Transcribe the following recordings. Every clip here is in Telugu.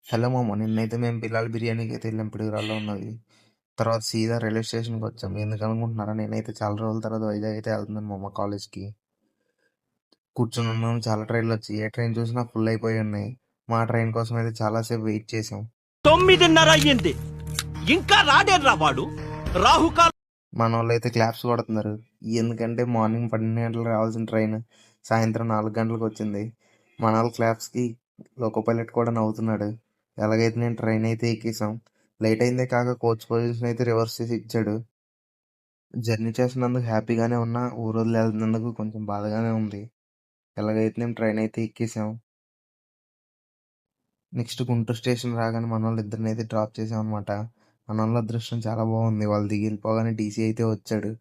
హలో మామ. నిన్నైతే మేము బిలాల్ బిర్యానీకి అయితే వెళ్ళాం పిడుగురాల్లో ఉన్నది. తర్వాత సీదా రైల్వే స్టేషన్కి వచ్చాం. ఎందుకు అనుకుంటున్నారా? నేనైతే చాలా రోజుల తర్వాత వైజాగ్ అయితే వెళ్తున్నాను మామ కాలేజ్కి. కూర్చొని ఉన్నాం, చాలా ట్రైన్లు వచ్చి ఏ ట్రైన్ చూసినా ఫుల్ అయిపోయి ఉన్నాయి. మా ట్రైన్ కోసం అయితే చాలాసేపు వెయిట్ చేసాం. 9:30 అయ్యింది, ఇంకా రాడేర్రా వాడు. రాహుకాలం. మన వాళ్ళు అయితే క్లాప్స్ కొడుతున్నారు. ఎందుకంటే మార్నింగ్ 12 గంటలకు రావాల్సిన ట్రైన్ సాయంత్రం 4 గంటలకు వచ్చింది. మన వాళ్ళు క్లాప్స్కి లోకో పైలట్ కూడా నవ్వుతున్నాడు. ఎలాగైతే నేను ట్రైన్ అయితే ఎక్కేసాం. లేట్ అయిందే కాక కోచ్ పొజిషన్ అయితే రివర్స్ చేసి ఇచ్చాడు. జర్నీ చేస్తున్నందుకు హ్యాపీగానే ఉన్నా, ఊరు వదిలి వెళ్తున్నందుకు కొంచెం బాధగానే ఉంది. ఎలాగైతే మేము ట్రైన్ అయితే ఎక్కేసాం. నెక్స్ట్ గుంటూరు స్టేషన్ రాగానే మన వాళ్ళు ఇద్దరిని అయితే డ్రాప్ చేసాం అనమాట. మన వాళ్ళ అదృష్టం చాలా బాగుంది. వాళ్ళు దిగి వెళ్ళిపోగానే టీసీ అయితే వచ్చాడు.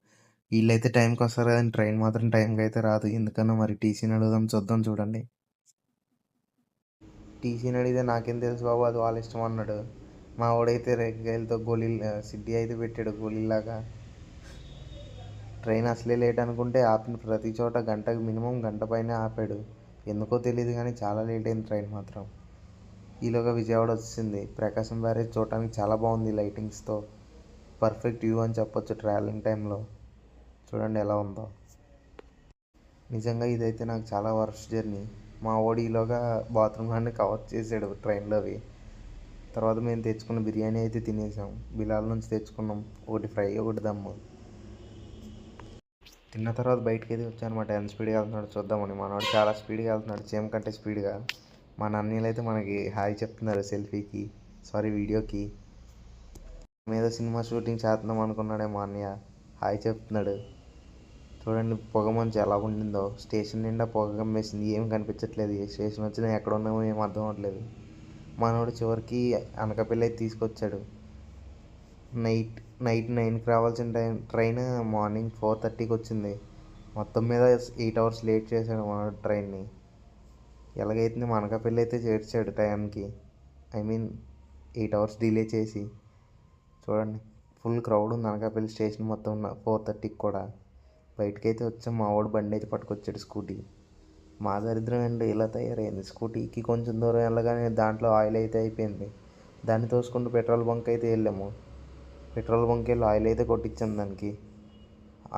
వీళ్ళైతే టైంకి వస్తారు కానీ ట్రైన్ మాత్రం టైంకి అయితే రాదు. ఎందుకన్నా మరి టీసీని అడుగుదాం, చూద్దాం చూడండి. టీసీని అడిగితే నాకేం తెలుసు బాబు, అది వాళ్ళ ఇష్టం అన్నాడు. మా వాడైతే రేగాయలతో గోళీలు సిడ్డీ అయితే పెట్టాడు గోళీలాగా. ట్రైన్ అసలే లేట్ అనుకుంటే ఆపిన ప్రతి చోట గంటకు మినిమం గంట పైనే ఆపాడు. ఎందుకో తెలియదు కానీ చాలా లేట్ అయింది ట్రైన్ మాత్రం. ఈలోగా విజయవాడ వచ్చింది. ప్రకాశం బ్యారేజ్ చూడటానికి చాలా బాగుంది లైటింగ్స్తో. పర్ఫెక్ట్ వ్యూ అని చెప్పొచ్చు ట్రావెలింగ్ టైంలో. చూడండి ఎలా ఉందో. నిజంగా ఇదైతే నాకు చాలా వర్స్ట్ జర్నీ. మా వాడు ఈలోగా బాత్రూమ్ అన్ని కవర్ చేసాడు ట్రైన్లోవి. తర్వాత మేము తెచ్చుకున్న బిర్యానీ అయితే తినేసాం. బిలాల్ నుంచి తెచ్చుకున్నాం, ఒకటి ఫ్రై ఒకటి దమ్ము. తిన్న తర్వాత బయటకి అయితే వచ్చానమాట. ఎంత స్పీడ్గా వెళ్తున్నాడు చూద్దామని. మనవాడు చాలా స్పీడ్గా వెళ్తున్నాడు, చీమ కంటే స్పీడ్గా. మా అన్నయ్యలు అయితే మనకి హాయ్ చెప్తున్నారు సెల్ఫీకి, సారీ వీడియోకి. మీద సినిమా షూటింగ్ చేస్తున్నాం అనుకున్నాడే మా అన్నయ్య, హాయ్ చెప్తున్నాడు. చూడండి పొగ మంచు ఎలా ఉండిందో. స్టేషన్ నిండా పొగ కమ్మేసింది, ఏం కనిపించట్లేదు. ఏ స్టేషన్ వచ్చినా ఎక్కడ ఉన్నామో ఏం అర్థం అవ్వట్లేదు. మనోడు చివరికి అనకాపల్లి అయితే తీసుకొచ్చాడు. నైట్ 9కి రావాల్సిన ట్రైన్ మార్నింగ్ 4:30కి వచ్చింది. మొత్తం మీద 8 అవర్స్ లేట్ చేశాడు మన ట్రైన్ని. ఎలాగైతే మా అనకాపల్లి అయితే చేర్చాడు టైంకి. ఐ మీన్ 8 అవర్స్ డిలే చేసి. చూడండి ఫుల్ క్రౌడ్ ఉంది అనకాపల్లి స్టేషన్ మొత్తం 4:30కి కూడా. బయటకైతే వచ్చాం. మా వాడు బండి అయితే పట్టుకొచ్చాడు, స్కూటీ. మా దరిద్రం అండి ఇలా తయారైంది. స్కూటీకి కొంచెం దూరం వెళ్ళగానే దాంట్లో ఆయిల్ అయితే అయిపోయింది. దాన్ని తోసుకుంటూ పెట్రోల్ బంక్ అయితే వెళ్ళాము. పెట్రోల్ బంక్ వెళ్ళి ఆయిల్ అయితే కొట్టించాను దానికి.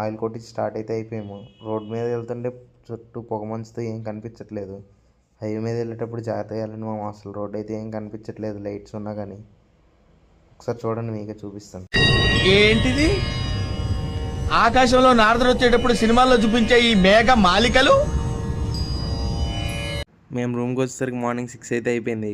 ఆయిల్ కొట్టించి స్టార్ట్ అయితే అయిపోయాము. రోడ్ మీద వెళ్తుంటే చుట్టూ పొగ మంచుతో ఏం కనిపించట్లేదు. హైవే మీద వెళ్ళేటప్పుడు జాగ్రత్తగా వెళ్ళండి మా అసలు రోడ్ అయితే ఏం కనిపించట్లేదు లైట్స్ ఉన్నా కానీ. ఒకసారి చూడండి, మీకే చూపిస్తాను. ఏంటిది? ఆకాశంలో నారదుడు వచ్చేటప్పుడు సినిమాల్లో చూపించే ఈ మేఘ మాలికలు. మేము రూమ్కి వచ్చేసరికి మార్నింగ్ 6 అయితే అయిపోయింది.